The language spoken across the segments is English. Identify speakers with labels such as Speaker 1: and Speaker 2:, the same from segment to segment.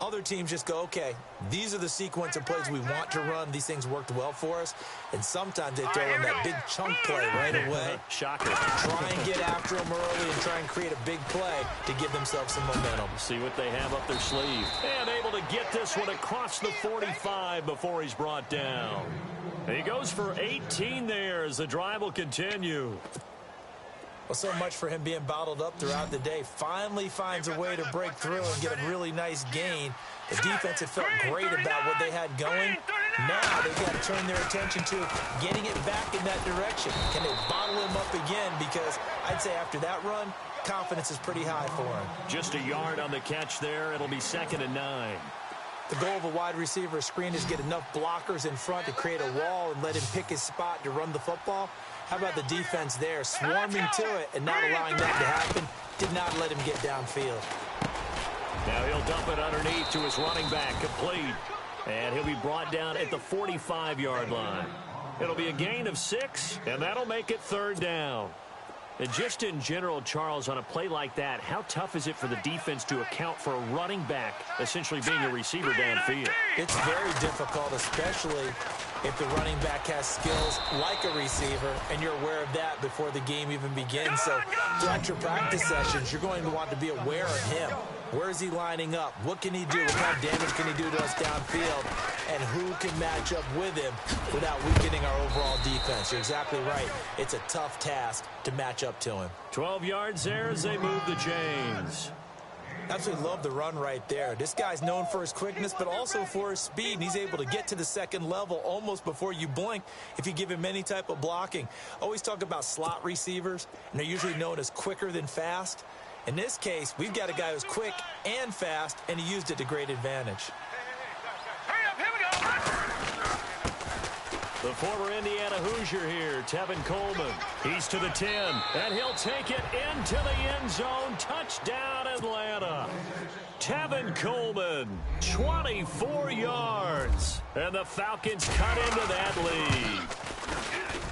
Speaker 1: Other teams just go, okay, these are the sequence of plays we want to run. These things worked well for us. And sometimes they throw in that big chunk play right away.
Speaker 2: Shocker.
Speaker 1: Try and get after them early and try and create a big play to give themselves some momentum.
Speaker 2: See what they have up their sleeve. And able to get this one across the 45 before he's brought down. He goes for 18 there as the drive will continue.
Speaker 1: Well, so much for him being bottled up throughout the day. Finally finds a way to break through and get a really nice gain. The defense had felt great about what they had going. Now they've got to turn their attention to getting it back in that direction. Can they bottle him up again? Because I'd say after that run, confidence is pretty high for him.
Speaker 2: Just a yard on the catch there. It'll be 2nd and 9.
Speaker 1: The goal of a wide receiver screen is get enough blockers in front to create a wall and let him pick his spot to run the football. How about the defense there, swarming to it and not allowing that to happen? Did not let him get downfield.
Speaker 2: Now he'll dump it underneath to his running back, complete. And he'll be brought down at the 45-yard line. It'll be a gain of 6, and that'll make it 3rd down. And just in general, Charles, on a play like that, how tough is it for the defense to account for a running back essentially being a receiver downfield?
Speaker 1: It's very difficult, especially if the running back has skills like a receiver, and you're aware of that before the game even begins. So throughout your practice sessions, you're going to want to be aware of him. Where is he lining up? What can he do? What kind of damage can he do to us downfield? And who can match up with him without weakening our overall defense? You're exactly right. It's a tough task to match up to him.
Speaker 2: 12 yards there as they move the chains.
Speaker 1: Absolutely love the run right there. This guy's known for his quickness, but also for his speed. And he's able to get to the second level almost before you blink if you give him any type of blocking. Always talk about slot receivers, and they're usually known as quicker than fast. In this case, we've got a guy who's quick and fast, and he used it to great advantage.
Speaker 3: Hurry up, here we go.
Speaker 2: The former Indiana Hoosier here, Tevin Coleman. He's to the 10, and he'll take it into the end zone. Touchdown, Atlanta. Tevin Coleman, 24 yards. And the Falcons cut into that lead.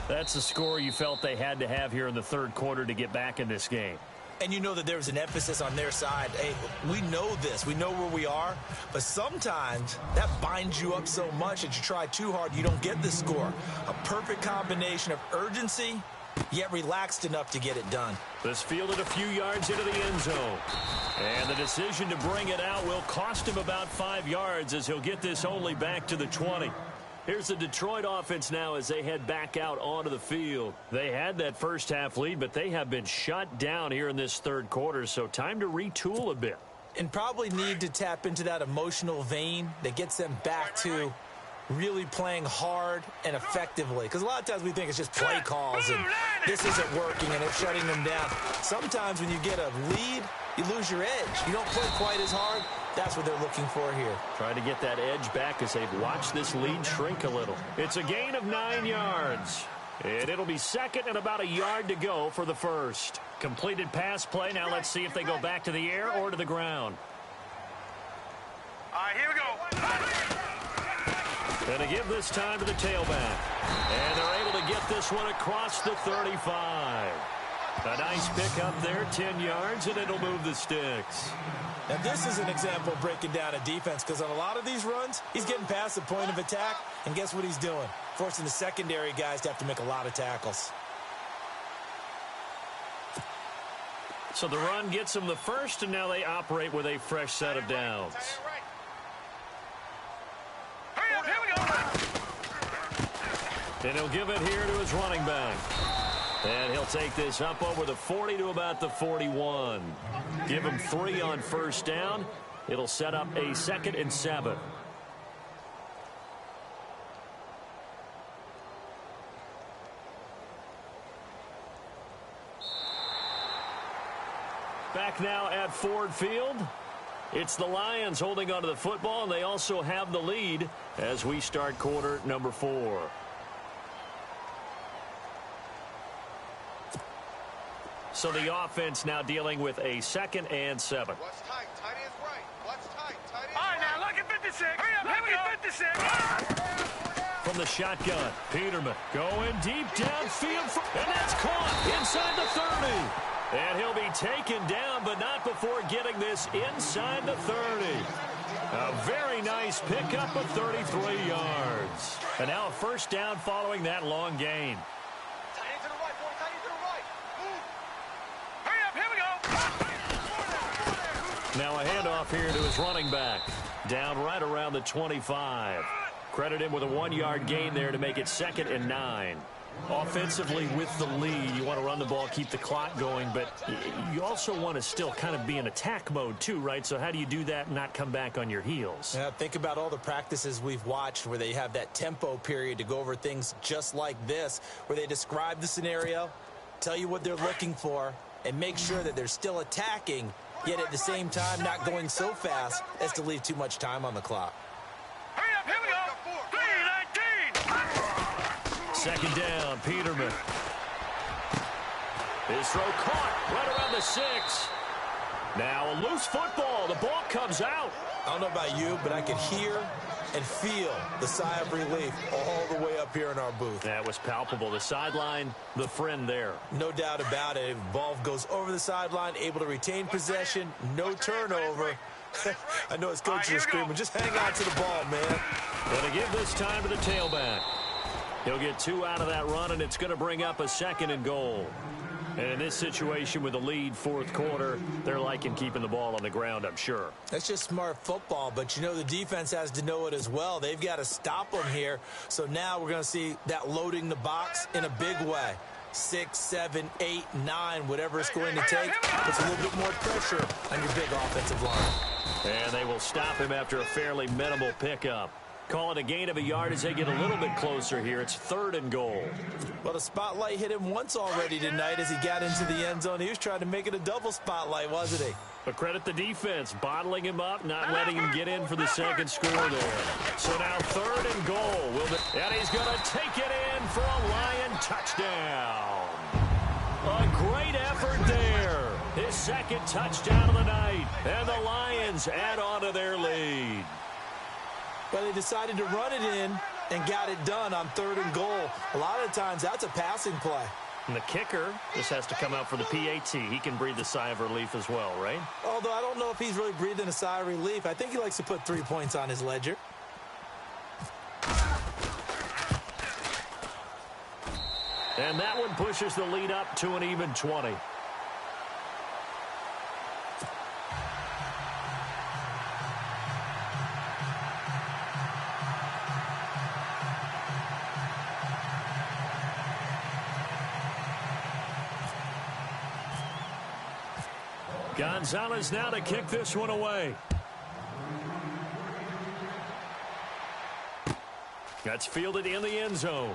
Speaker 2: That's the score you felt they had to have here in the 3rd quarter to get back in this game.
Speaker 1: And you know that there was an emphasis on their side. Hey, we know this. We know where we are. But sometimes that binds you up so much that you try too hard, you don't get the score. A perfect combination of urgency, yet relaxed enough to get it done.
Speaker 2: This fielded a few yards into the end zone. And the decision to bring it out will cost him about 5 yards as he'll get this only back to the 20. Here's the Detroit offense now as they head back out onto the field. They had that first half lead, but they have been shut down here in this 3rd quarter, so time to retool a bit.
Speaker 1: And probably need to tap into that emotional vein that gets them back to really playing hard and effectively. Because a lot of times we think it's just play calls and this isn't working and it's shutting them down. Sometimes when you get a lead, you lose your edge. You don't play quite as hard. That's what they're looking for here.
Speaker 2: Trying to get that edge back as they've watched this lead shrink a little. It's a gain of 9 yards. And it'll be 2nd and about a yard to go for the first. Completed pass play. Now let's see if they go back to the air or to the ground.
Speaker 3: All right, here we go.
Speaker 2: And to give this time to the tailback. And they're able to get this one across the 35. A nice pickup there, 10 yards, and it'll move the sticks.
Speaker 1: Now, this is an example of breaking down a defense because on a lot of these runs, he's getting past the point of attack, and guess what he's doing? Forcing the secondary guys to have to make a lot of tackles.
Speaker 2: So the run gets them the first, and now they operate with a fresh set of downs.
Speaker 3: Hurry up, here we go.
Speaker 2: And he'll give it here to his running back. And he'll take this up over the 40 to about the 41. Give him 3 on first down. It'll set up a 2nd and 7. Back now at Ford Field. It's the Lions holding onto the football, and they also have the lead as we start quarter number 4. So the offense now dealing with a 2nd and 7.
Speaker 4: What's tight? Tight is right. What's tight? Tight is
Speaker 3: All right, now look at 56. Hurry up, here we go. 56.
Speaker 2: From the shotgun, Peterman going deep downfield, and that's caught inside the 30. And he'll be taken down, but not before getting this inside the 30. A nice pickup of 33 yards. And now a first down following that long gain.
Speaker 4: Tight end to the right, boy. Tight end to the right. Move.
Speaker 3: Hurry up, here we go.
Speaker 2: Now a handoff here to his running back. Down right around the 25. Credit him with a 1-yard gain there to make it 2nd and 9. Offensively with the lead, you want to run the ball, keep the clock going, but you also want to still kind of be in attack mode too, right? So how do you do that and not come back on your heels?
Speaker 1: Yeah, think about all the practices we've watched where they have that tempo period to go over things just like this, where they describe the scenario, tell you what they're looking for, and make sure that they're still attacking, yet at the same time not going so fast as to leave too much time on the clock.
Speaker 3: Hurry up, here we go. 3-19.
Speaker 2: Second down, Peterman. His throw caught right around the 6. Now a loose football. The ball comes out.
Speaker 1: I don't know about you, but I can hear and feel the sigh of relief all the way up here in our booth.
Speaker 2: That was palpable. The sideline, the friend there.
Speaker 1: No doubt about it. Ball goes over the sideline, able to retain possession, no turnover. I know his coach is screaming, just hang on to the ball, man.
Speaker 2: Going to give this time to the tailback. He'll get 2 out of that run, and it's going to bring up a 2nd and goal. And in this situation with the lead, 4th quarter, they're liking keeping the ball on the ground, I'm sure.
Speaker 1: That's just smart football, but you know the defense has to know it as well. They've got to stop them here. So now we're going to see that loading the box in a big way. 6, 7, 8, 9, whatever it's going to take, puts a little bit more pressure on your big offensive line.
Speaker 2: And they will stop him after a fairly minimal pickup. Call it a gain of a yard as they get a little bit closer here. It's 3rd and goal.
Speaker 1: Well, the spotlight hit him once already tonight as he got into the end zone. He was trying to make it a double spotlight, wasn't he?
Speaker 2: But credit the defense, bottling him up, not letting him get in for the 2nd score there. So now 3rd and goal. And he's going to take it in for a Lion touchdown. A great effort there. His 2nd touchdown of the night. And the Lions add on to their lead.
Speaker 1: But they decided to run it in and got it done on 3rd and goal. A lot of times that's a passing play.
Speaker 2: And the kicker just has to come out for the PAT. He can breathe a sigh of relief as well, right?
Speaker 1: Although I don't know if he's really breathing a sigh of relief. I think he likes to put 3 points on his ledger.
Speaker 2: And that one pushes the lead up to an even 20. Gonzalez now to kick this one away. That's fielded in the end zone.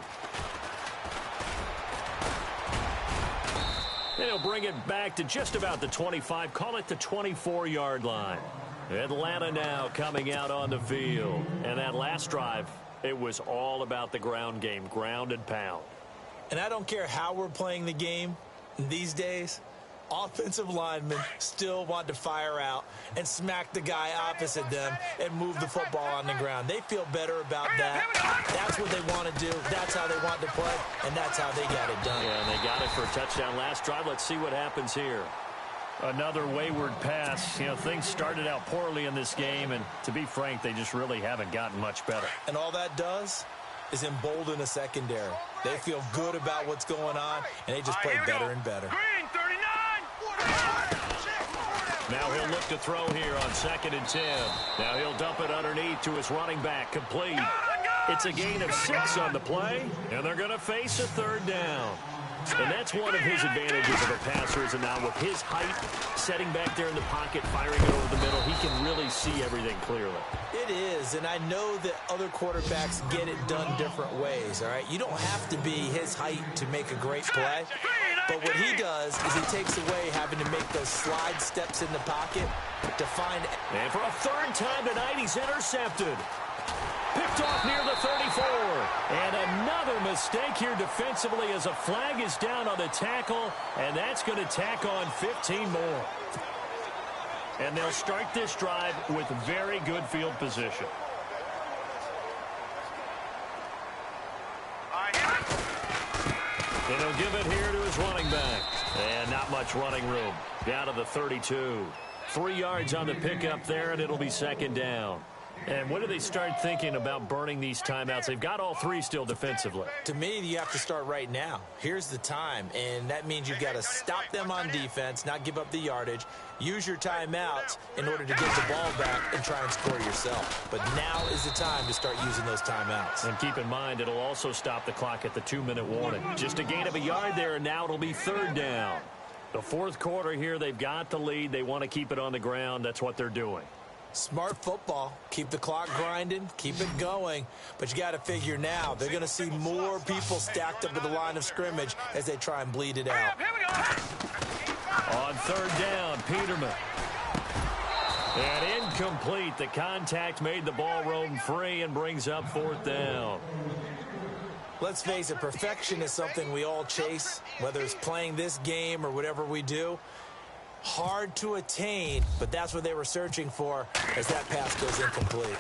Speaker 2: And he'll bring it back to just about the 25, call it the 24-yard line. Atlanta now coming out on the field. And that last drive, it was all about the ground game, ground and pound.
Speaker 1: And I don't care how we're playing the game these days, offensive linemen still want to fire out and smack the guy opposite them and move the football on the ground. They feel better about that. That's what they want to do. That's how they want to play, and that's how they got it done.
Speaker 2: Yeah, and they got it for a touchdown last drive. Let's see what happens here. Another wayward pass. You know, things started out poorly in this game, and to be frank, they just really haven't gotten much better.
Speaker 1: And all that does is embolden a secondary. They feel good about what's going on, and they just play better and better.
Speaker 3: Green, 39.
Speaker 2: Now he'll look to throw here on 2nd and 10. Now he'll dump it underneath to his running back, complete. It's a gain of 6 on the play, and they're going to face a 3rd down. And that's one of his advantages of a passer, is now with his height, setting back there in the pocket, firing it over the middle, he can really see everything clearly.
Speaker 1: It is, and I know that other quarterbacks get it done different ways, all right? You don't have to be his height to make a great play, but what he does is he takes away having to make those slide steps in the pocket to find.
Speaker 2: And for a 3rd time tonight, he's intercepted. Picked off near the 34. And another mistake here defensively as a flag is down on the tackle, and that's going to tack on 15 more. And they'll start this drive with very good field position. And he'll give it here to his running back. And not much running room. Down to the 32. 3 yards on the pickup there, and it'll be 2nd down. And when do they start thinking about burning these timeouts? They've got all three still defensively.
Speaker 1: To me, you have to start right now. Here's the time, and that means you've got to stop them on defense, not give up the yardage, use your timeouts in order to get the ball back and try and score yourself. But now is the time to start using those timeouts.
Speaker 2: And keep in mind, it'll also stop the clock at the 2-minute warning. Just a gain of a yard there, and now it'll be third down. The fourth quarter here, they've got the lead. They want to keep it on the ground. That's what they're doing.
Speaker 1: Smart football. Keep the clock grinding, keep it going. But you got to figure now, they're going to see more people stacked up at the line of scrimmage as they try and bleed it out.
Speaker 3: Here we go.
Speaker 2: On third down, Peterman. And incomplete. The contact made the ball roam free and brings up fourth down.
Speaker 1: Let's face it, perfection is something we all chase, whether it's playing this game or whatever we do. Hard to attain, but that's what they were searching for as that pass goes incomplete.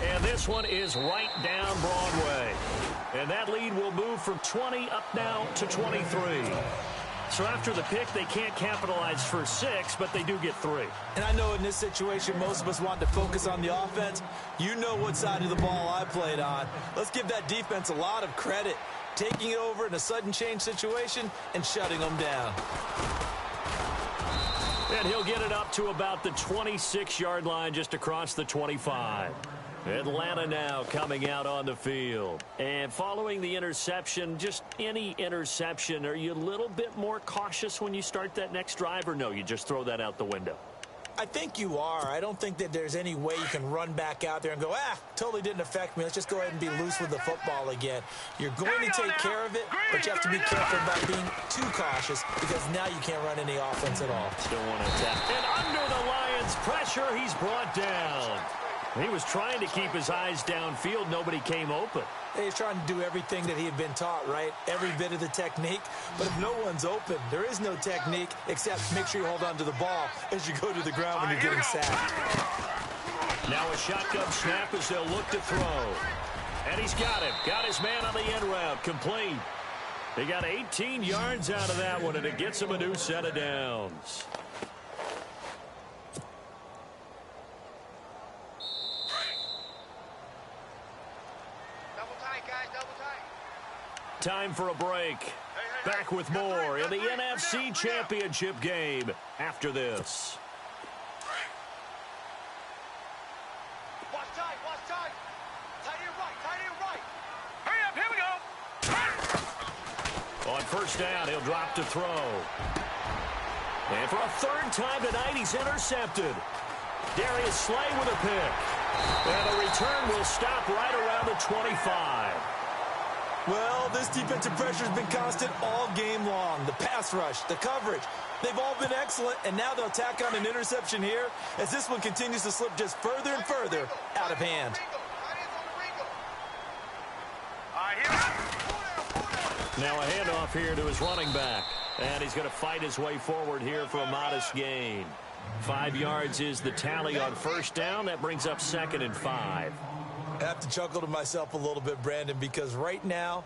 Speaker 2: And this one is right down Broadway. And that lead will move from 20 up now to 23. So after the pick, they can't capitalize for 6, but they do get 3.
Speaker 1: And I know in this situation, most of us want to focus on the offense. You know what side of the ball I played on. Let's give that defense a lot of credit, taking it over in a sudden change situation and shutting them down.
Speaker 2: And he'll get it up to about the 26-yard line, just across the 25. Atlanta now coming out on the field. And following the interception, just any interception, are you a little bit more cautious when you start that next drive, or no, you just throw that out the window?
Speaker 1: I think you are. I don't think that there's any way you can run back out there and go, totally didn't affect me. Let's just go ahead and be loose with the football again. You're going to take care of it, but you have to be careful about being too cautious because now you can't run any offense at all.
Speaker 2: Still want to attack. And under the Lions' pressure, he's brought down. He was trying to keep his eyes downfield. Nobody came open.
Speaker 1: He's trying to do everything that he had been taught, right? Every bit of the technique. But if no one's open, there is no technique except make sure you hold on to the ball as you go to the ground when you're getting sacked.
Speaker 2: Now a shotgun snap as they'll look to throw. And he's got him. Got his man on the end route. Complete. They got 18 yards out of that one, and it gets him a new set of downs. Time for a break. Back with more in the NFC Championship game after this.
Speaker 4: Watch tight, watch tight. Tight end right.
Speaker 3: Hurry up, here we go.
Speaker 2: On first down, he'll drop to throw. And for a third time tonight, he's intercepted. Darius Slay with a pick. And the return will stop right around the 25.
Speaker 1: Well, this defensive pressure has been constant all game long. The pass rush, the coverage, they've all been excellent, and now they'll tack on an interception here as this one continues to slip just further and further out of hand.
Speaker 2: Now a handoff here to his running back, and he's going to fight his way forward here for a modest gain. 5 yards is the tally on first down. That brings up 2nd and 5.
Speaker 1: I have to chuckle to myself a little bit, Brandon, because right now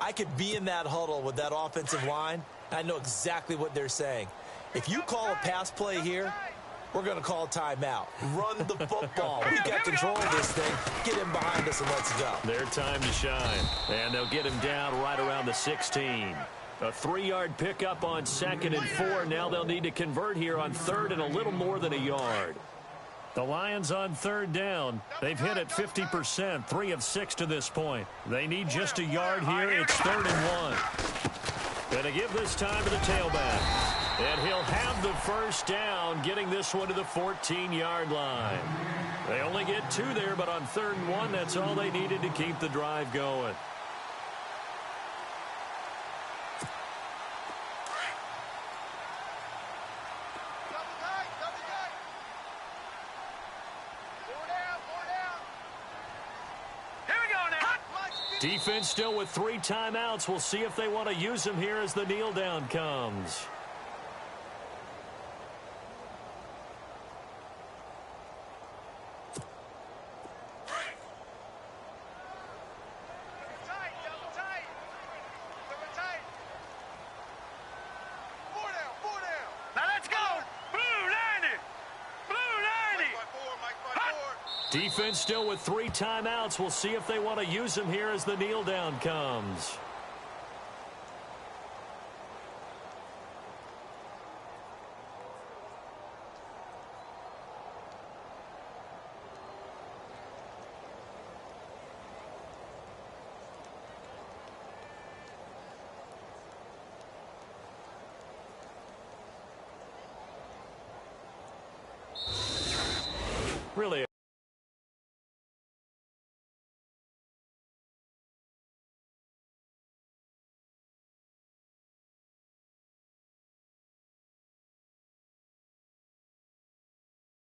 Speaker 1: I could be in that huddle with that offensive line. I know exactly what they're saying. If you call a pass play here, we're going to call a timeout. Run the football. We've got control of this thing. Get him behind us and let's go.
Speaker 2: Their time to shine. And they'll get him down right around the 16. A 3-yard pickup on 2nd and 4. Now they'll need to convert here on 3rd and a little more than a yard. The Lions on 3rd down. They've hit it 50%, 3 of 6 to this point. They need just a yard here. It's 3rd and 1. Going to give this time to the tailback. And he'll have the first down, getting this one to the 14-yard line. They only get 2 there, but on 3rd and 1, that's all they needed to keep the drive going. Defense still with 3 timeouts. We'll see if they want to use them here as the kneel down comes. Defense still with 3 timeouts. We'll see if they want to use them here as the kneel down comes.